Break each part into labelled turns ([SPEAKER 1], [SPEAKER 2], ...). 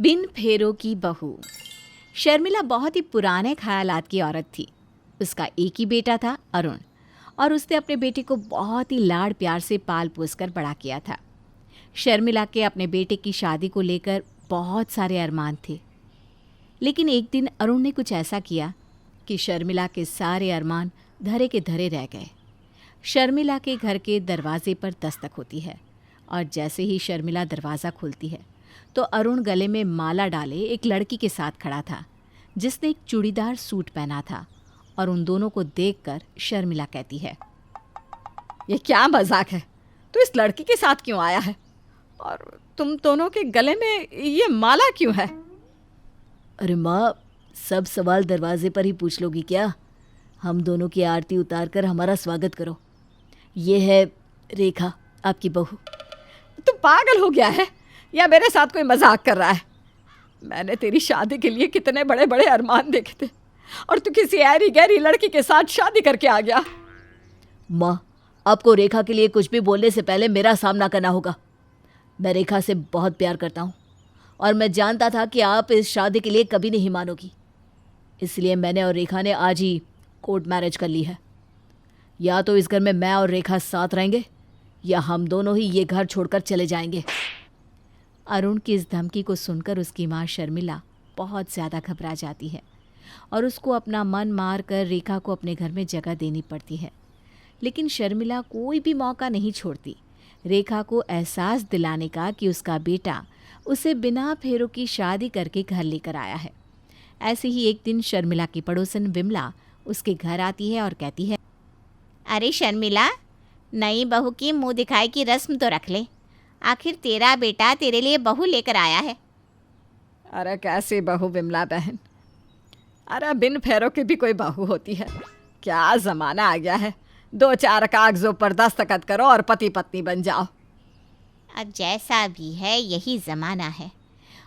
[SPEAKER 1] बिन फेरों की बहू। शर्मिला बहुत ही पुराने ख्यालात की औरत थी। उसका एक ही बेटा था, अरुण, और उसने अपने बेटे को बहुत ही लाड़ प्यार से पाल पोस कर बड़ा किया था। शर्मिला के अपने बेटे की शादी को लेकर बहुत सारे अरमान थे, लेकिन एक दिन अरुण ने कुछ ऐसा किया कि शर्मिला के सारे अरमान धरे के धरे रह गए। शर्मिला के घर के दरवाजे पर दस्तक होती है और जैसे ही शर्मिला दरवाज़ा खोलती है तो अरुण गले में माला डाले एक लड़की के साथ खड़ा था, जिसने एक चूड़ीदार सूट पहना था। और उन दोनों को देखकर शर्मिला कहती है,
[SPEAKER 2] ये क्या मजाक है? तू इस लड़की के साथ क्यों आया है? और तुम दोनों के गले में ये माला क्यों है?
[SPEAKER 3] अरे माँ, सब सवाल दरवाजे पर ही पूछ लोगी क्या? हम दोनों की आरती उतार कर हमारा स्वागत करो। ये है रेखा, आपकी बहू।
[SPEAKER 2] तू पागल हो गया है या मेरे साथ कोई मजाक कर रहा है? मैंने तेरी शादी के लिए कितने बड़े बड़े अरमान देखे थे और तू किसी ऐरी गहरी लड़की के साथ शादी करके आ गया।
[SPEAKER 3] माँ, आपको रेखा के लिए कुछ भी बोलने से पहले मेरा सामना करना होगा। मैं रेखा से बहुत प्यार करता हूँ और मैं जानता था कि आप इस शादी के लिए कभी नहीं मानोगी, इसलिए मैंने और रेखा ने आज ही कोर्ट मैरिज कर ली है। या तो इस घर में मैं और रेखा साथ रहेंगे या हम दोनों ही ये घर छोड़कर चले जाएंगे।
[SPEAKER 1] अरुण की इस धमकी को सुनकर उसकी माँ शर्मिला बहुत ज़्यादा घबरा जाती है और उसको अपना मन मार कर रेखा को अपने घर में जगह देनी पड़ती है। लेकिन शर्मिला कोई भी मौका नहीं छोड़ती रेखा को एहसास दिलाने का कि उसका बेटा उसे बिना फेरों की शादी करके घर लेकर आया है। ऐसे ही एक दिन शर्मिला की पड़ोसन विमला उसके घर आती है और कहती है,
[SPEAKER 4] अरे शर्मिला, नई बहू की मुंह दिखाई की रस्म तो रख ले। आखिर तेरा बेटा तेरे लिए बहू लेकर आया है।
[SPEAKER 2] अरे कैसी बहू विमला बहन? अरे बिन फेरों की भी कोई बहू होती है? क्या ज़माना आ गया है, 2-4 कागज़ों पर दस्तखत करो और पति पत्नी बन जाओ।
[SPEAKER 4] अब जैसा भी है यही ज़माना है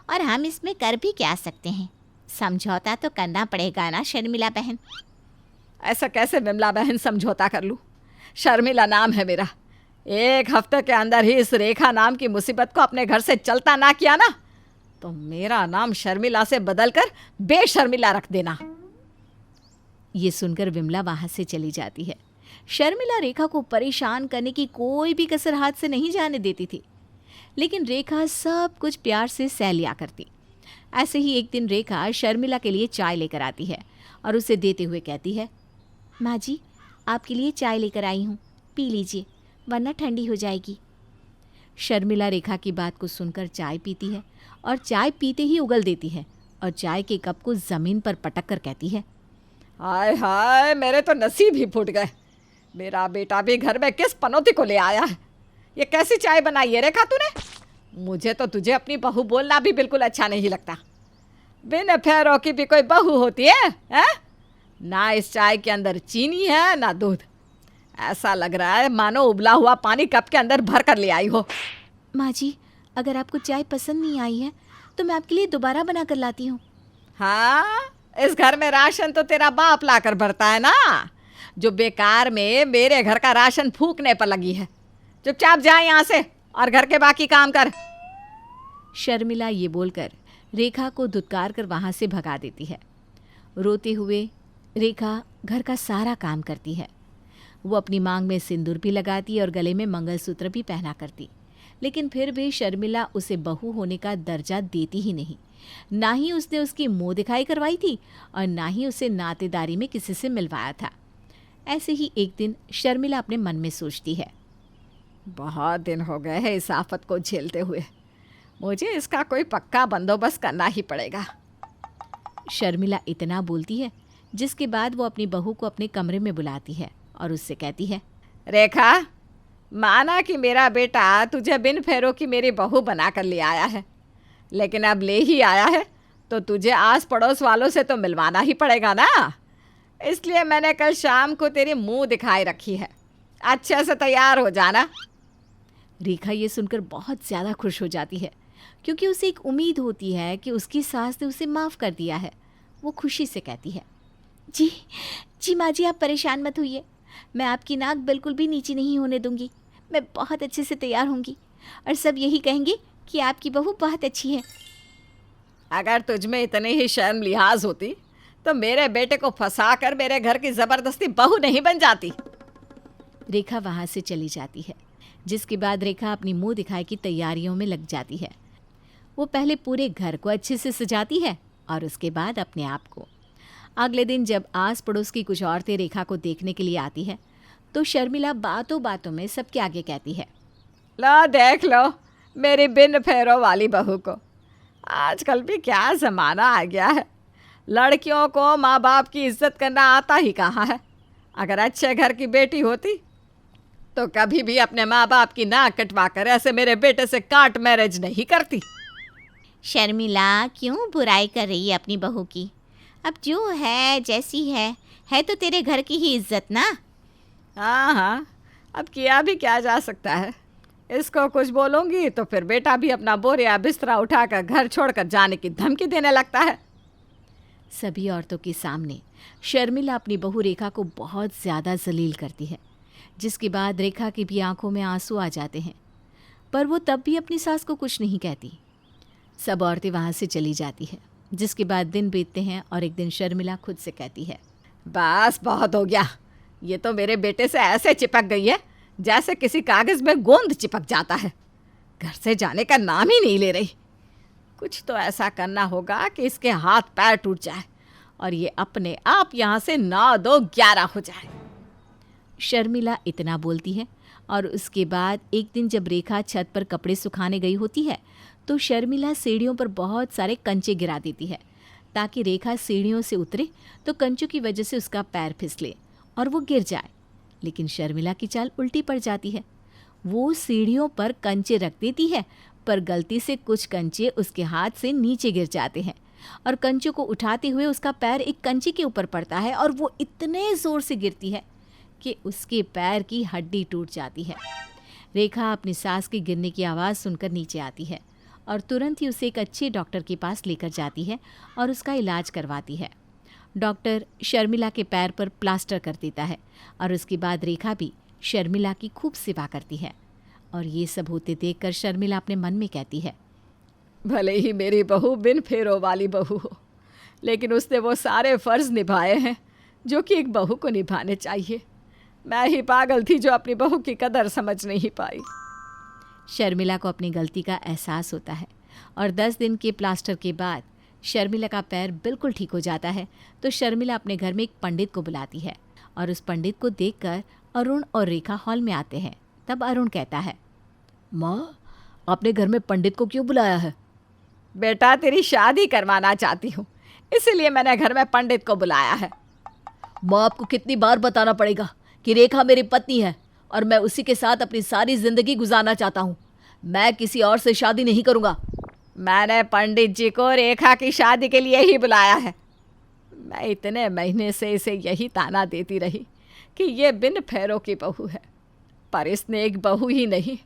[SPEAKER 4] और हम इसमें कर भी क्या सकते हैं। समझौता तो करना पड़ेगा ना शर्मिला बहन।
[SPEAKER 2] ऐसा कैसे विमला बहन समझौता कर लूँ? शर्मिला नाम है मेरा। 1 हफ्ते के अंदर ही इस रेखा नाम की मुसीबत को अपने घर से चलता ना किया ना तो मेरा नाम शर्मिला से बदलकर बेशर्मिला रख देना।
[SPEAKER 1] ये सुनकर विमला वहाँ से चली जाती है। शर्मिला रेखा को परेशान करने की कोई भी कसर हाथ से नहीं जाने देती थी, लेकिन रेखा सब कुछ प्यार से सह लिया करती। ऐसे ही एक दिन रेखा शर्मिला के लिए चाय लेकर आती है और उसे देते हुए कहती है, माँ जी, आपके लिए चाय लेकर आई हूँ, पी लीजिए वरना ठंडी हो जाएगी। शर्मिला रेखा की बात को सुनकर चाय पीती है और चाय पीते ही उगल देती है और चाय के कप को ज़मीन पर पटक कर कहती है,
[SPEAKER 2] हाय हाय, मेरे तो नसीब ही फूट गए। मेरा बेटा भी घर में किस पनौती को ले आया है? ये कैसी चाय बनाई है रेखा तूने? मुझे तो तुझे अपनी बहू बोलना भी बिल्कुल अच्छा नहीं लगता। बिन फेरों की भी कोई बहू होती है, हैं? ना इस चाय के अंदर चीनी है ना दूध। ऐसा लग रहा है मानो उबला हुआ पानी कप के अंदर भर कर ले आई हो।
[SPEAKER 1] माँ जी, अगर आपको चाय पसंद नहीं आई है तो मैं आपके लिए दोबारा बना कर लाती हूँ।
[SPEAKER 2] हाँ, इस घर में राशन तो तेरा बाप ला कर भरता है ना, जो बेकार में मेरे घर का राशन फूकने पर लगी है। चुपचाप जा यहाँ से और घर के बाकी काम कर।
[SPEAKER 1] शर्मिला ये बोलकर रेखा को धुतकार कर वहाँ से भगा देती है। रोते हुए रेखा घर का सारा काम करती है। वो अपनी मांग में सिंदूर भी लगाती और गले में मंगलसूत्र भी पहना करती, लेकिन फिर भी शर्मिला उसे बहू होने का दर्जा देती ही नहीं। ना ही उसने उसकी मुँह दिखाई करवाई थी और ना ही उसे नातेदारी में किसी से मिलवाया था। ऐसे ही एक दिन शर्मिला अपने मन में सोचती है,
[SPEAKER 2] बहुत दिन हो गए हैं इस आफत को झेलते हुए, मुझे इसका कोई पक्का बंदोबस्त करना ही पड़ेगा।
[SPEAKER 1] शर्मिला इतना बोलती है जिसके बाद वो अपनी बहू को अपने कमरे में बुलाती है और उससे कहती है,
[SPEAKER 2] रेखा, माना कि मेरा बेटा तुझे बिन फेरों की मेरी बहू बना कर ले आया है, लेकिन अब ले ही आया है तो तुझे आस पड़ोस वालों से तो मिलवाना ही पड़ेगा ना। इसलिए मैंने कल शाम को तेरी मुंह दिखाई रखी है। अच्छे से तैयार हो जाना।
[SPEAKER 1] रेखा ये सुनकर बहुत ज़्यादा खुश हो जाती है, क्योंकि उसे एक उम्मीद होती है कि उसकी सास ने उसे माफ़ कर दिया है। वो खुशी से कहती है, जी जी माँ जी, आप परेशान मत होइए, मैं आपकी नाक बिल्कुल भी नीची नहीं होने दूंगी। मैं बहुत अच्छे से तैयार होंगी और सब यही कहेंगे कि आपकी बहू बहुत अच्छी है।
[SPEAKER 2] अगर तुझ में इतनी ही शर्म लिहाज होती तो मेरे बेटे को फंसाकर मेरे घर की जबरदस्ती बहू नहीं बन जाती।
[SPEAKER 1] रेखा वहाँ से चली जाती है, जिसके बाद रेखा अपनी मुंह दिखाई की तैयारियों में लग जाती है। वो पहले पूरे घर को अच्छे से सजाती है और उसके बाद अपने आप को। अगले दिन जब आस पड़ोस की कुछ औरतें रेखा को देखने के लिए आती है तो शर्मिला बातों बातों में सबके आगे कहती है,
[SPEAKER 2] लो देख लो मेरी बिन फेरों वाली बहू को। आजकल भी क्या ज़माना आ गया है, लड़कियों को माँ बाप की इज्जत करना आता ही कहाँ है। अगर अच्छे घर की बेटी होती तो कभी भी अपने माँ बाप की नाक कटवा कर ऐसे मेरे बेटे से काट मैरिज नहीं करती।
[SPEAKER 4] शर्मिला क्यों बुराई कर रही है अपनी बहू की? अब जो है जैसी है तो तेरे घर की ही इज्जत ना।
[SPEAKER 2] हाँ, अब किया भी क्या जा सकता है। इसको कुछ बोलूँगी तो फिर बेटा भी अपना बोरिया बिस्तरा उठाकर घर छोड़कर जाने की धमकी देने लगता है।
[SPEAKER 1] सभी औरतों के सामने शर्मिला अपनी बहू रेखा को बहुत ज़्यादा जलील करती है, जिसके बाद रेखा की भी आंखों में आंसू आ जाते हैं, पर वो तब भी अपनी सास को कुछ नहीं कहती। सब औरतें वहाँ से चली जाती है, जिसके बाद दिन बीतते हैं और एक दिन शर्मिला खुद से कहती है,
[SPEAKER 2] बस बहुत हो गया, ये तो मेरे बेटे से ऐसे चिपक गई है जैसे किसी कागज़ में गोंद चिपक जाता है। घर से जाने का नाम ही नहीं ले रही। कुछ तो ऐसा करना होगा कि इसके हाथ पैर टूट जाए और ये अपने आप यहाँ से 9-2-11 हो जाए।
[SPEAKER 1] शर्मिला इतना बोलती है और उसके बाद एक दिन जब रेखा छत पर कपड़े सुखाने गई होती है तो शर्मिला सीढ़ियों पर बहुत सारे कंचे गिरा देती है ताकि रेखा सीढ़ियों से उतरे तो कंचों की वजह से उसका पैर फिसले और वो गिर जाए। लेकिन शर्मिला की चाल उल्टी पड़ जाती है। वो सीढ़ियों पर कंचे रख देती है, पर गलती से कुछ कंचे उसके हाथ से नीचे गिर जाते हैं और कंचों को उठाते हुए उसका पैर एक कंचे के ऊपर पड़ता है और वो इतने ज़ोर से गिरती है कि उसके पैर की हड्डी टूट जाती है। रेखा अपनी सास की गिरने की आवाज़ सुनकर नीचे आती है और तुरंत ही उसे एक अच्छे डॉक्टर के पास लेकर जाती है और उसका इलाज करवाती है। डॉक्टर शर्मिला के पैर पर प्लास्टर कर देता है और उसके बाद रेखा भी शर्मिला की खूब सेवा करती है। और ये सब होते देखकर शर्मिला अपने मन में कहती है,
[SPEAKER 2] भले ही मेरी बहू बिन फेरों वाली बहू हो, लेकिन उसने वो सारे फ़र्ज़ निभाए हैं जो कि एक बहू को निभाने चाहिए। मैं ही पागल थी जो अपनी बहू की कदर समझ नहीं पाई।
[SPEAKER 1] शर्मिला को अपनी गलती का एहसास होता है और 10 दिन के प्लास्टर के बाद शर्मिला का पैर बिल्कुल ठीक हो जाता है। तो शर्मिला अपने घर में एक पंडित को बुलाती है और उस पंडित को देखकर अरुण और रेखा हॉल में आते हैं। तब अरुण कहता है,
[SPEAKER 3] माँ, आपने घर में पंडित को क्यों बुलाया है?
[SPEAKER 2] बेटा तेरी शादी करवाना चाहती हूँ, इसीलिए मैंने घर में पंडित को बुलाया है।
[SPEAKER 3] माँ, आपको कितनी बार बताना पड़ेगा कि रेखा मेरी पत्नी है और मैं उसी के साथ अपनी सारी जिंदगी गुजारना चाहता हूँ। मैं किसी और से शादी नहीं करूँगा।
[SPEAKER 2] मैंने पंडित जी को रेखा की शादी के लिए ही बुलाया है। मैं इतने महीने से इसे यही ताना देती रही कि ये बिन फेरों की बहू है, पर इसने एक बहू ही नहीं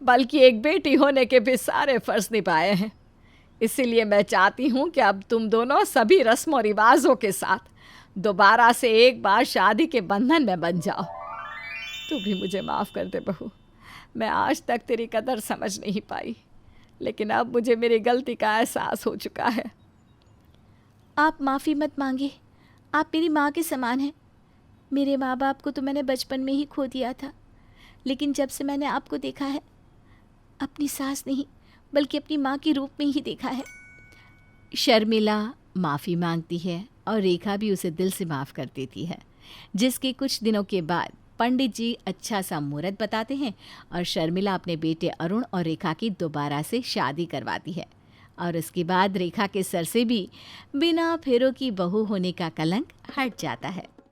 [SPEAKER 2] बल्कि एक बेटी होने के भी सारे फ़र्ज निभाए हैं। इसीलिए मैं चाहती हूँ कि अब तुम दोनों सभी रस्म और रिवाज़ों के साथ दोबारा से एक बार शादी के बंधन में बन जाओ। तू भी मुझे माफ़ कर दे बहू, मैं आज तक तेरी कदर समझ नहीं पाई, लेकिन अब मुझे मेरी गलती का एहसास हो चुका है।
[SPEAKER 1] आप माफ़ी मत मांगे, आप मेरी माँ के समान हैं। मेरे माँ बाप को तो मैंने बचपन में ही खो दिया था, लेकिन जब से मैंने आपको देखा है, अपनी सास नहीं बल्कि अपनी माँ के रूप में ही देखा है। शर्मिला माफ़ी मांगती है और रेखा भी उसे दिल से माफ़ कर देती है, जिसके कुछ दिनों के बाद पंडित जी अच्छा सा मुहूर्त बताते हैं और शर्मिला अपने बेटे अरुण और रेखा की दोबारा से शादी करवाती है। और उसके बाद रेखा के सर से भी बिना फेरों की बहू होने का कलंक हट जाता है।